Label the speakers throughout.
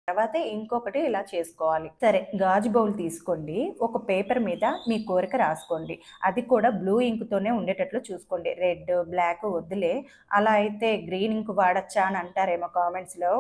Speaker 1: తర్వాతే ఇంకొకటి ఇలా చేసుకోవాలి. సరే, గాజు బౌల్ తీసుకోండి. ఒక పేపర్ మీద మీ కోరిక రాసుకోండి. అది కూడా బ్లూ ఇంక్‌తోనే ఉండేటట్లు చూసుకోండి. రెడ్, బ్లాక్ వద్దులే. అలా అయితే గ్రీన్ ఇంక్ వాడొచ్చా అని అంటారేమో కామెంట్స్‌లో.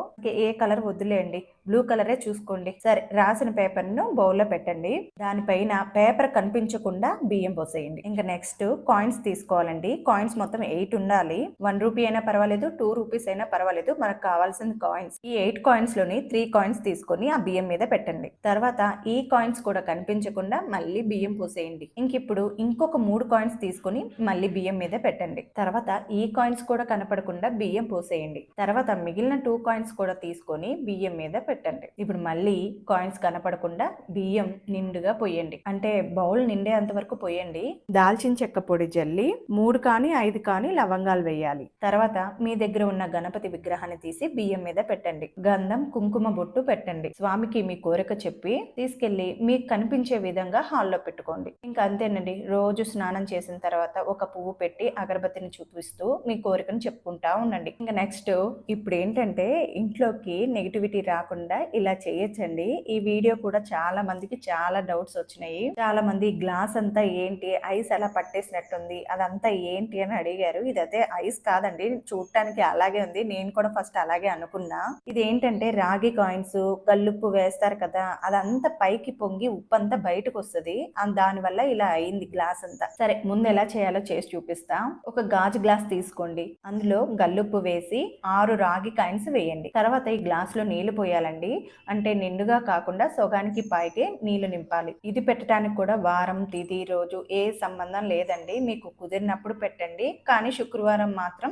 Speaker 1: ఏ కలర్ వద్దులేండి. బ్లూ కలరే చూసుకోండి. సరే, రాసిన పేపర్‌ను బౌల్‌లో పెట్టండి. దానిపైన పేపర్ కనిపించకుండా బియ్యం పోసేయండి. ఇంకా నెక్స్ట్ కాయిన్స్ తీసుకోవాలండి. కాయిన్స్ మొత్తం 8 ఉండాలి. 1 రూపీ అయినా పర్వాలేదు, 2 రూపీస్ అయినా పర్వాలేదు. మనకు కావాల్సిన కాయిన్స్. ఈ 8 కాయిన్స్‌లోని 3 కాయిన్స్ తీసుకొని ఆ బియ్యం మీద పెట్టండి. తర్వాత ఈ కాయిన్స్ కూడా కనిపించకుండా మళ్ళీ బియ్యం పోసేయండి. ఇంకిప్పుడు ఇంకొక 3 కాయిన్స్ తీసుకొని మళ్ళీ బియ్యం మీద పెట్టండి. తర్వాత ఈ కాయిన్స్ కూడా కనపడకుండా బియ్యం పోసేయండి. తర్వాత మిగిలిన 2 కాయిన్స్ కూడా తీసుకొని బియ్యం మీద పెట్టండి. ఇప్పుడు మళ్ళీ కాయిన్స్ కనపడకుండా బియ్యం నిండుగా పోయండి. అంటే బౌల్ నిండేంత వరకు పోయండి. దాల్చిన చెక్క పొడి జల్లి 3 కానీ 5 కానీ లవంగాలు వేయాలి. తర్వాత మీ దగ్గర ఉన్న గణపతి విగ్రహాన్ని తీసి బియ్యం మీద పెట్టండి. గంధం, కుంకుమ బొట్టు పెట్టండి. స్వామికి మీ కోరిక చెప్పి తీసుకెళ్లి మీకు కనిపించే విధంగా హాల్లో పెట్టుకోండి. ఇంకా అంతేనండి. రోజు స్నానం చేసిన తర్వాత ఒక పువ్వు పెట్టి అగరబత్తిని చూపిస్తూ మీ కోరికను చెప్పుకుంటా ఉండండి. ఇంకా నెక్స్ట్ ఇప్పుడు ఏంటంటే ఇంట్లోకి నెగిటివిటీ రాకుండా ఇలా చేయొచ్చండి. ఈ వీడియో కూడా చాలా మందికి చాలా డౌట్స్ వచ్చినాయి. చాలా మంది గ్లాస్ అంతా ఏంటి, ఐస్ అలా పట్టేసినట్టుంది, అదంతా ఏంటి అని అడిగారు. ఇదైతే ఐస్ కాదండి, చూడటానికి అలాగే ఉంది. నేను కూడా ఫస్ట్ అలాగే అనుకున్నా. ఇది ఏంటంటే రాగి కాయిన్స్, కల్లుప్పు వేస్తారు కదా, అదంతా పైకి పొంగి ఉప్పు అంతా బయటకు వస్తుంది. దాని వల్ల ఇలా అయింది గ్లాస్ అంతా. సరే, ముందు ఎలా చేయాలో చేసి చూపిస్తా. ఒక గాజు గ్లాస్ తీసుకోండి. అందులో గల్లుప్పు వేసి 6 రాగి కాయిన్స్ వేయండి. తర్వాత ఈ గ్లాస్ లో నీళ్లు పోయాలండి. అంటే నిండుగా కాకుండా సగానికి పైకి నీళ్లు నింపాలి. ఇది పెట్టడానికి కూడా వారం, తిథి, రోజు ఏ సంబంధం లేదండి. మీకు కుదిరినప్పుడు పెట్టండి. కానీ శుక్రవారం మాత్రం